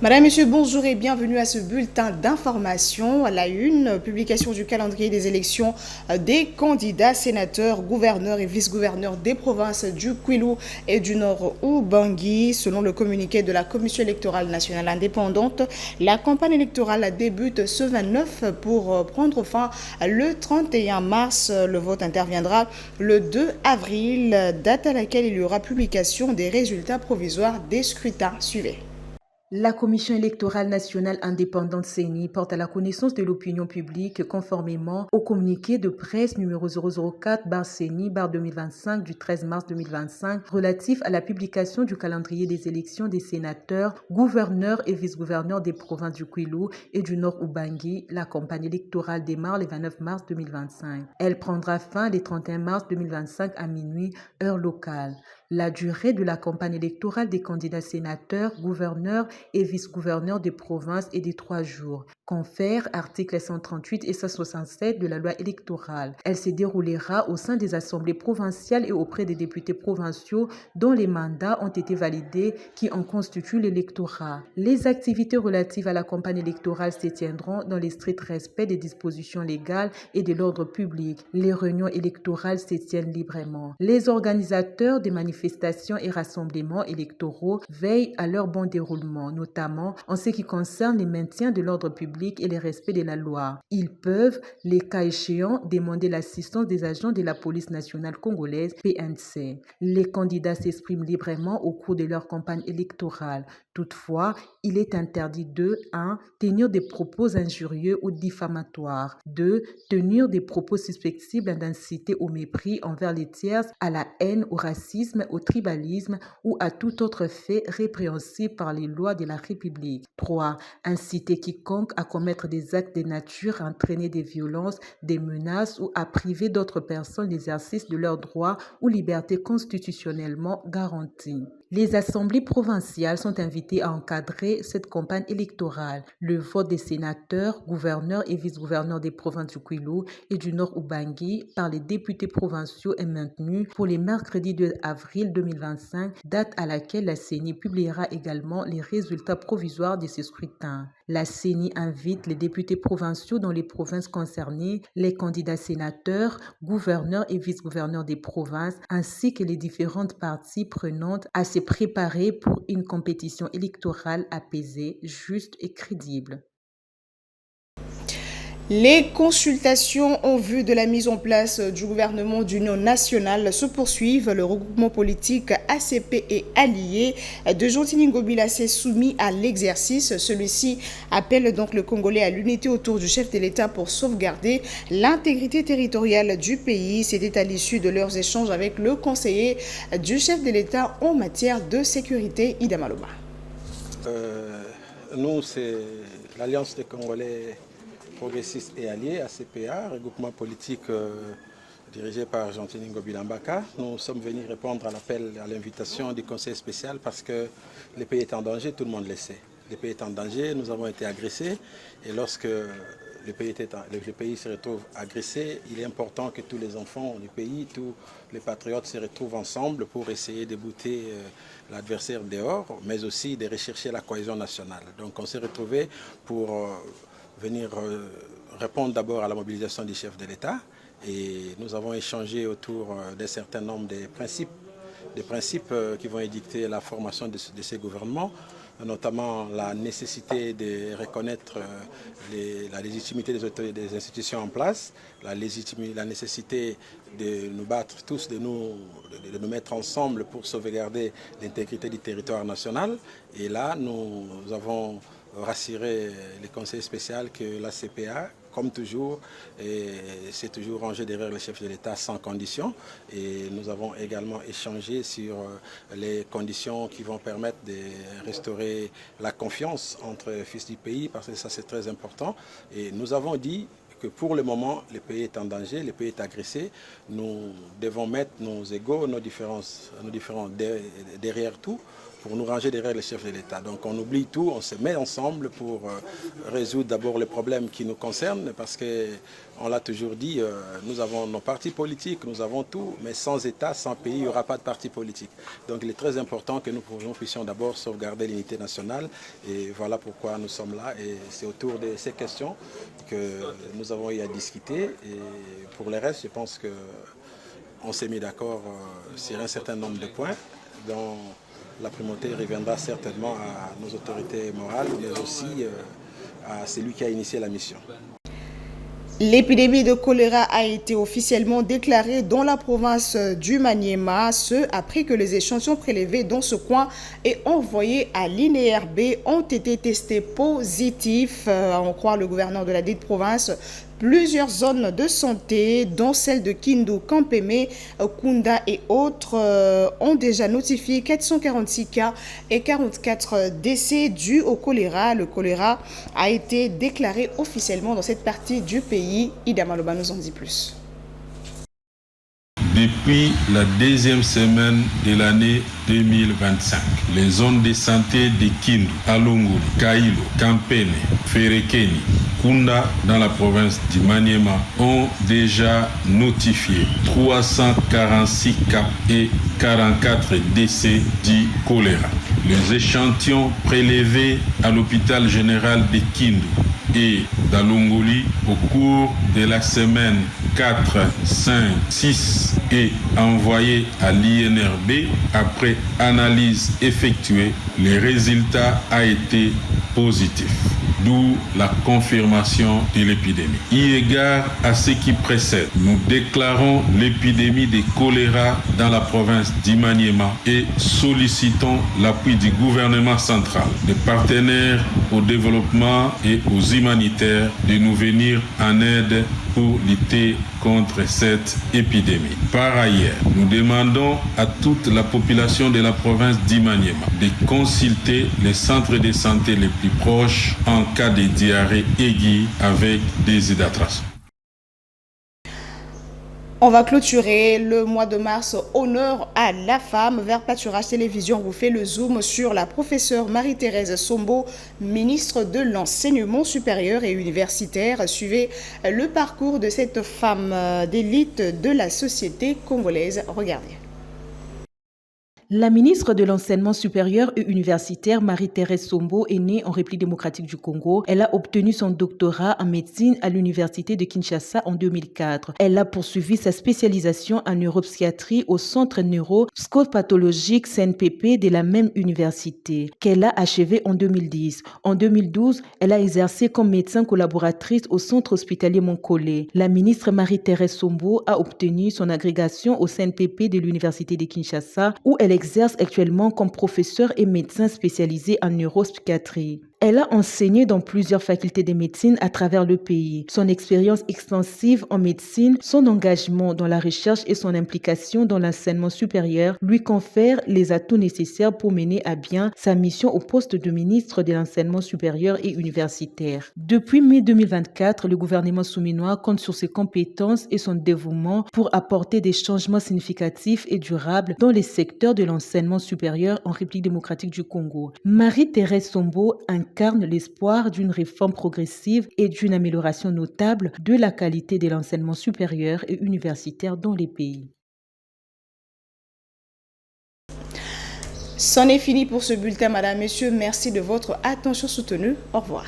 Madame, Monsieur, bonjour et bienvenue à ce bulletin d'information. À la une, publication du calendrier des élections des candidats sénateurs, gouverneurs et vice-gouverneurs des provinces du Kwilu et du Nord Ubangi. Selon le communiqué de la Commission électorale nationale indépendante, la campagne électorale débute ce 29 pour prendre fin le 31 mars. Le vote interviendra le 2 avril, date à laquelle il y aura publication des résultats provisoires des scrutins. Suivez. La Commission électorale nationale indépendante CENI porte à la connaissance de l'opinion publique, conformément au communiqué de presse numéro 004/CENI/2025 du 13 mars 2025 relatif à la publication du calendrier des élections des sénateurs, gouverneurs et vice-gouverneurs des provinces du Kwilu et du Nord Ubangi. La campagne électorale démarre le 29 mars 2025. Elle prendra fin le 31 mars 2025 à minuit, heure locale. La durée de la campagne électorale des candidats sénateurs, gouverneurs et vice-gouverneurs de province est de 3 jours. Confère articles 138 et 167 de la loi électorale. Elle se déroulera au sein des assemblées provinciales et auprès des députés provinciaux dont les mandats ont été validés qui en constituent l'électorat. Les activités relatives à la campagne électorale se tiendront dans le strict respect des dispositions légales et de l'ordre public. Les réunions électorales se tiennent librement. Les organisateurs des manifestations et rassemblements électoraux veillent à leur bon déroulement, notamment en ce qui concerne le maintien de l'ordre public et le respect de la loi. Ils peuvent, les cas échéants, demander l'assistance des agents de la police nationale congolaise, PNC. Les candidats s'expriment librement au cours de leur campagne électorale. Toutefois, il est interdit de 1. Tenir des propos injurieux ou diffamatoires. 2. Tenir des propos susceptibles d'inciter au mépris envers les tiers, à la haine, au racisme, au tribalisme ou à tout autre fait répréhensible par les lois de la République. 3. Inciter quiconque à commettre des actes de nature à entraîner des violences, des menaces ou à priver d'autres personnes l'exercice de leurs droits ou libertés constitutionnellement garantis. Les assemblées provinciales sont invitées à encadrer cette campagne électorale. Le vote des sénateurs, gouverneurs et vice-gouverneurs des provinces du Kwilu et du Nord Ubangi par les députés provinciaux est maintenu pour les mercredis 2 avril 2025, date à laquelle la CENI publiera également les résultats provisoires de ce scrutin. La CENI invite les députés provinciaux dans les provinces concernées, les candidats sénateurs, gouverneurs et vice-gouverneurs des provinces, ainsi que les différentes parties prenantes à se préparer pour une compétition électorale apaisée, juste et crédible. Les consultations en vue de la mise en place du gouvernement d'union nationale se poursuivent. Le regroupement politique ACP et allié de Jean-Tini Ngobila s'est soumis à l'exercice. Celui-ci appelle donc le Congolais à l'unité autour du chef de l'État pour sauvegarder l'intégrité territoriale du pays. C'était à l'issue de leurs échanges avec le conseiller du chef de l'État en matière de sécurité, Ida Maloba. Nous, c'est l'Alliance des Congolais progressistes et alliés, ACPA, regroupement politique dirigé par Jean-Tini Ngobila Mbaka. Nous sommes venus répondre à l'appel, à l'invitation du conseil spécial parce que le pays est en danger, tout le monde le sait. Le pays est en danger, nous avons été agressés et lorsque le pays se retrouve agressé, il est important que tous les enfants du pays, tous les patriotes se retrouvent ensemble pour essayer de bouter l'adversaire dehors, mais aussi de rechercher la cohésion nationale. Donc on s'est retrouvés pour venir répondre d'abord à la mobilisation du chef de l'État et nous avons échangé autour d'un certain nombre de principes qui vont édicter la formation de ces gouvernements, notamment la nécessité de reconnaître la légitimité des institutions en place, la nécessité de nous battre tous, de nous mettre ensemble pour sauvegarder l'intégrité du territoire national. Et là, nous avons rassuré le conseil spécial que la CPA, comme toujours, s'est toujours rangé derrière le chef de l'État sans condition. Et nous avons également échangé sur les conditions qui vont permettre de restaurer la confiance entre les fils du pays, parce que ça c'est très important. Et nous avons dit que pour le moment, le pays est en danger, le pays est agressé. Nous devons mettre nos égos, nos différents derrière tout pour nous ranger derrière les chefs de l'État. Donc on oublie tout, on se met ensemble pour résoudre d'abord les problèmes qui nous concernent, parce qu'on l'a toujours dit, nous avons nos partis politiques, nous avons tout, mais sans État, sans pays, il n'y aura pas de parti politique. Donc il est très important que nous puissions d'abord sauvegarder l'unité nationale, et voilà pourquoi nous sommes là, et c'est autour de ces questions que nous avons eu à discuter, et pour le reste, je pense qu'on s'est mis d'accord sur un certain nombre de points, dont la primauté reviendra certainement à nos autorités morales, mais aussi à celui qui a initié la mission. L'épidémie de choléra a été officiellement déclarée dans la province du Maniema, ce après que les échantillons prélevés dans ce coin et envoyés à l'INERB ont été testés positifs, à en croire le gouverneur de la dite province. Plusieurs zones de santé, dont celle de Kindu, Kampeme, Kunda et autres, ont déjà notifié 446 cas et 44 décès dus au choléra. Le choléra a été déclaré officiellement dans cette partie du pays. Ida Maloba nous en dit plus. Depuis la deuxième semaine de l'année 2025, les zones de santé de Kindu, Alunguli, Kailo, Kampene, Ferekeni, Kunda dans la province du Maniema ont déjà notifié 346 cas et 44 décès du choléra. Les échantillons prélevés à l'hôpital général de Kindu et d'Alunguli au cours de la semaine 4, 5, 6 et envoyés à l'INRB après analyse effectuée, le résultat a été positif, d'où la confirmation de l'épidémie. Eu égard à ce qui précède, nous déclarons l'épidémie de choléra dans la province d'Imaniema et sollicitons l'appui du gouvernement central, des partenaires au développement et aux humanitaires de nous venir en aide pour lutter contre cette épidémie. Par ailleurs, nous demandons à toute la population de la province d'Imaniema de consulter les centres de santé les plus proches en cas de diarrhée aiguë avec déshydratation. On va clôturer le mois de mars honneur à la femme. Vers Pâturage Télévision vous fait le zoom sur la professeure Marie-Thérèse Sombo, ministre de l'enseignement supérieur et universitaire. Suivez le parcours de cette femme d'élite de la société congolaise. Regardez. La ministre de l'Enseignement supérieur et universitaire Marie-Thérèse Sombo est née en République démocratique du Congo. Elle a obtenu son doctorat en médecine à l'université de Kinshasa en 2004. Elle a poursuivi sa spécialisation en neuropsychiatrie au centre neuro-psychopathologique CNPP de la même université, qu'elle a achevé en 2010. En 2012, elle a exercé comme médecin collaboratrice au centre hospitalier Moncolé. La ministre Marie-Thérèse Sombo a obtenu son agrégation au CNPP de l'université de Kinshasa, où elle exerce actuellement comme professeur et médecin spécialisé en neuropsychiatrie. Elle a enseigné dans plusieurs facultés de médecine à travers le pays. Son expérience extensive en médecine, son engagement dans la recherche et son implication dans l'enseignement supérieur lui confèrent les atouts nécessaires pour mener à bien sa mission au poste de ministre de l'enseignement supérieur et universitaire. Depuis mai 2024, le gouvernement souminois compte sur ses compétences et son dévouement pour apporter des changements significatifs et durables dans les secteurs de l'enseignement supérieur en République démocratique du Congo. Marie-Thérèse Sombo incarne l'espoir d'une réforme progressive et d'une amélioration notable de la qualité de l'enseignement supérieur et universitaire dans les pays. C'en est fini pour ce bulletin, madame, messieurs. Merci de votre attention soutenue. Au revoir.